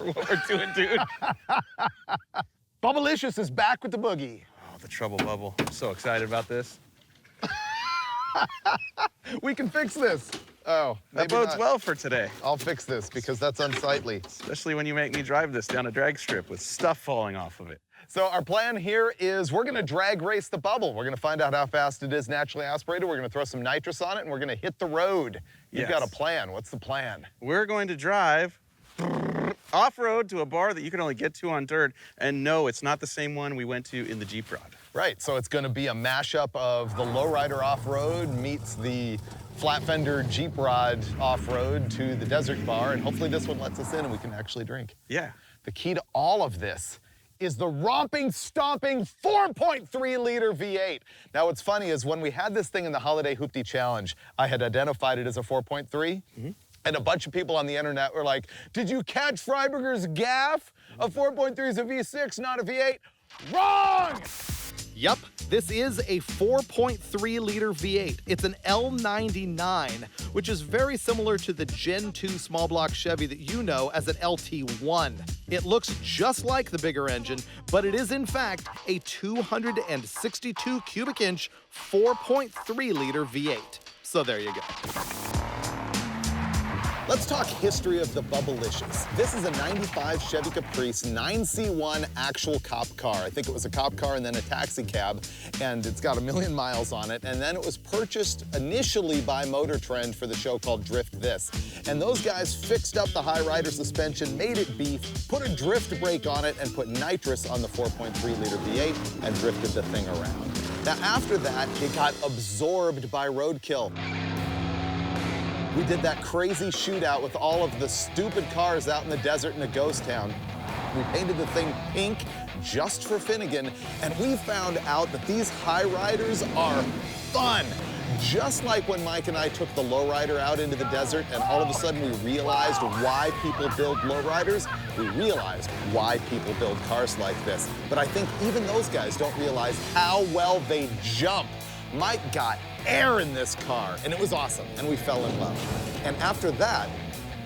for what we're doing, dude. Bubblicious is back with the boogie. Oh, the trouble bubble. I'm so excited about this. We can fix this. Oh, that bodes well for today. I'll fix this because that's unsightly. Especially when you make me drive this down a drag strip with stuff falling off of it. So our plan here is we're gonna drag race the bubble. We're gonna find out how fast it is naturally aspirated. We're gonna throw some nitrous on it and we're gonna hit the road. You've got a plan. What's the plan? We're going to drive off-road to a bar that you can only get to on dirt, and no, it's not the same one we went to in the Jeep Rod. Right, so it's gonna be a mashup of the lowrider off-road meets the flat fender Jeep Rod off-road to the desert bar, and hopefully this one lets us in and we can actually drink. Yeah. The key to all of this is the romping, stomping 4.3-liter V8. Now, what's funny is when we had this thing in the Holiday Hoopty Challenge, I had identified it as a 4.3, and a bunch of people on the internet were like, did you catch Freiburger's gaff? A 4.3 is a V6, not a V8. Wrong! Yep, this is a 4.3-liter V8. It's an L99, which is very similar to the Gen 2 small block Chevy that you know as an LT1. It looks just like the bigger engine, but it is in fact a 262 cubic inch 4.3-liter V8. So there you go. Let's talk history of the Bubblicious. This is a 95 Chevy Caprice 9C1 actual cop car. I think it was a cop car and then a taxi cab, and it's got 1 million miles on it. And then it was purchased initially by MotorTrend for the show called Drift This. And those guys fixed up the high rider suspension, made it beef, put a drift brake on it, and put nitrous on the 4.3-liter V8 and drifted the thing around. Now after that, it got absorbed by Roadkill. We did that crazy shootout with all of the stupid cars out in the desert in a ghost town. We painted the thing pink just for Finnegan, and we found out that these high riders are fun. Just like when Mike and I took the lowrider out into the desert and all of a sudden we realized why people build lowriders, we realized why people build cars like this. But I think even those guys don't realize how well they jump. Mike got air in this car, and it was awesome, and we fell in love. And after that,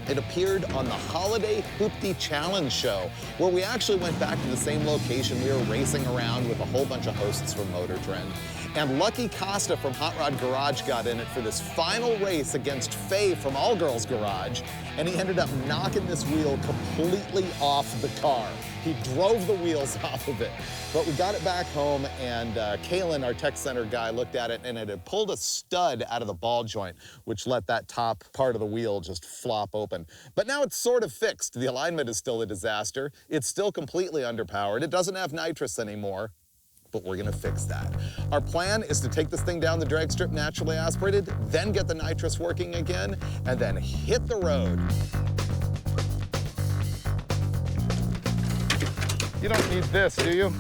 it appeared on the Holiday Hoopty Challenge show, where we actually went back to the same location. We were racing around with a whole bunch of hosts from MotorTrend. And Lucky Costa from Hot Rod Garage got in it for this final race against Faye from All Girls Garage, and he ended up knocking this wheel completely off the car. He drove the wheels off of it. But we got it back home, and Kalen, our tech center guy, looked at it, and it had pulled a stud out of the ball joint, which let that top part of the wheel just flop open. But now it's sort of fixed. The alignment is still a disaster. It's still completely underpowered. It doesn't have nitrous anymore, but we're gonna fix that. Our plan is to take this thing down the drag strip naturally aspirated, then get the nitrous working again, and then hit the road. You don't need this, do you?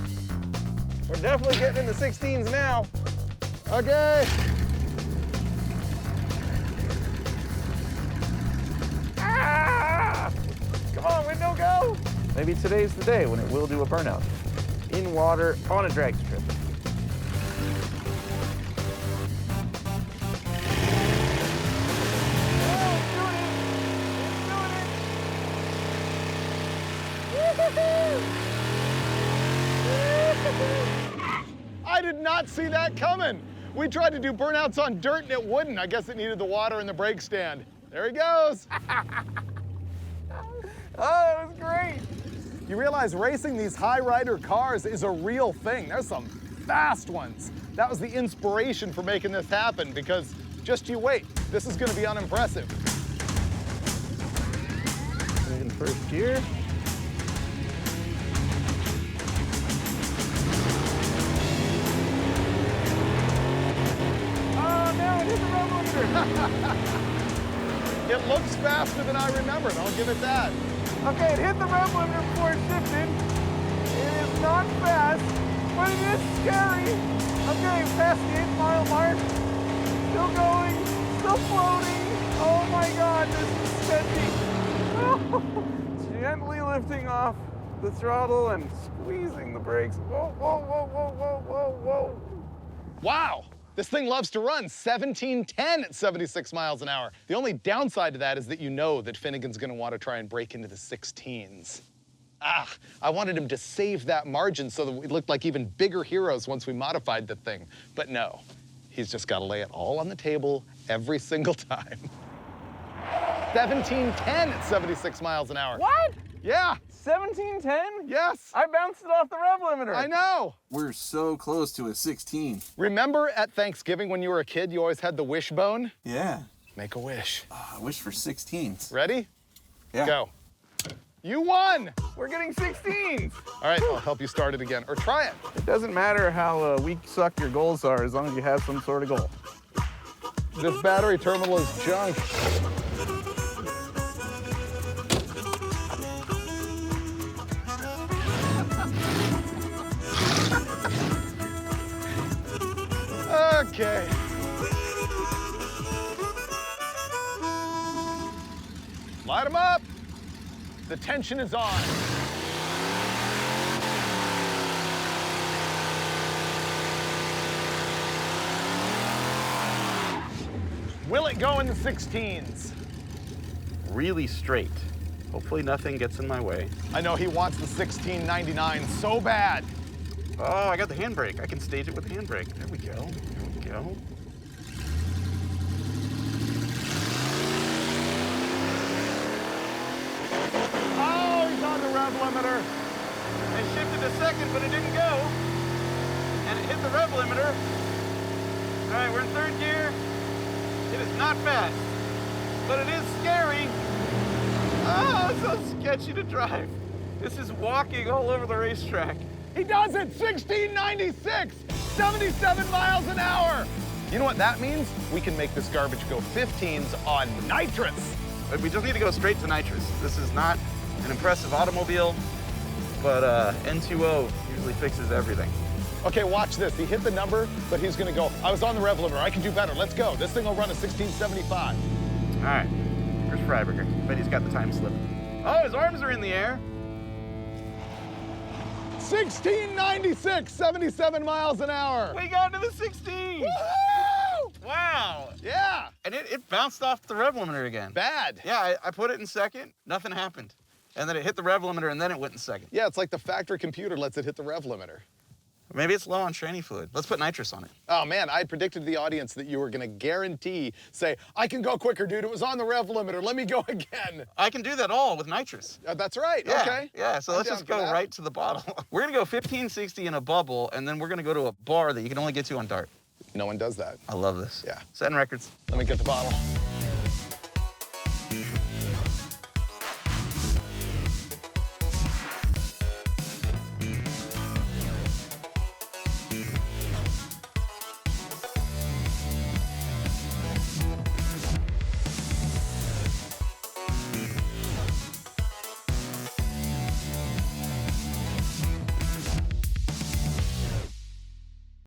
We're definitely getting in the 16s now. Okay. Ah! Come on, window, go! Maybe today's the day when it will do a burnout. In water, on a drag strip. I did not see that coming. We tried to do burnouts on dirt and it wouldn't. I guess it needed the water in the brake stand. There he goes. Oh, that was great. You realize racing these high rider cars is a real thing. There's some fast ones. That was the inspiration for making this happen, because just you wait, this is gonna be unimpressive. In first gear. Oh no, it hit the rev limiter. It looks faster than I remembered, I'll give it that. Okay, it hit the rev limiter before it shifted. It is not fast, but it is scary. Okay, past the 8-mile mark. Still going, still floating. Oh my God, this is sketchy. Gently lifting off the throttle and squeezing the brakes. Whoa, whoa, whoa, whoa, whoa, whoa, whoa. Wow, This thing loves to run 1710 at 76 miles an hour. The only downside to that is that you know that Finnegan's gonna want to try and break into the 16s. I wanted him to save that margin so that we looked like even bigger heroes once we modified the thing. But no, he's just got to lay it all on the table every single time. 1710 at 76 miles an hour. What? Yeah. 1710? Yes. I bounced it off the rev limiter. I know. We're so close to a 16. Remember at Thanksgiving when you were a kid, you always had the wishbone? Yeah. Make a wish. I wish for 16s. Ready? Yeah. Go. You won! We're getting 16s. All right, I'll help you start it again, or try it. It doesn't matter how weak suck your goals are as long as you have some sort of goal. This battery terminal is junk. Okay. Light them up. The tension is on. Will it go in the 16s? Really straight. Hopefully nothing gets in my way. I know he wants the 1699 so bad. Oh, I got the handbrake. I can stage it with the handbrake. There we go. There we go. Oh, he's on the rev limiter. I shifted a second, but it didn't go. And it hit the rev limiter. All right, we're in third gear. It is not fast, but it is scary. Oh, it's so sketchy to drive. This is walking all over the racetrack. He does it, 1696, 77 miles an hour. You know what that means? We can make this garbage go 15s on Nitrous. But we just need to go straight to Nitrous. This is not an impressive automobile, but N2O usually fixes everything. Okay, watch this. He hit the number, but he's gonna go, I was on the rev limiter, I can do better, let's go. This thing will run a 1675. All right, here's Freiburger. Bet he's got the time slip. Oh, his arms are in the air. 1696, 77 miles an hour. We got to the 16. Woo! Wow. Yeah. And it bounced off the rev limiter again. Bad. Yeah, I put it in second, nothing happened. And then it hit the rev limiter and then it went in second. Yeah, it's like the factory computer lets it hit the rev limiter. Maybe it's low on tranny fluid. Let's put nitrous on it. Oh man, I predicted to the audience that you were gonna say, I can go quicker, dude. It was on the rev limiter. Let me go again. I can do that all with nitrous. That's right, Yeah, okay. yeah, so I'm let's down just for go that. right to the bottle. We're gonna go 1560 in a bubble, and then we're gonna go to a bar that you can only get to on dart. No one does that. I love this. Yeah. Setting records. Let me get the bottle.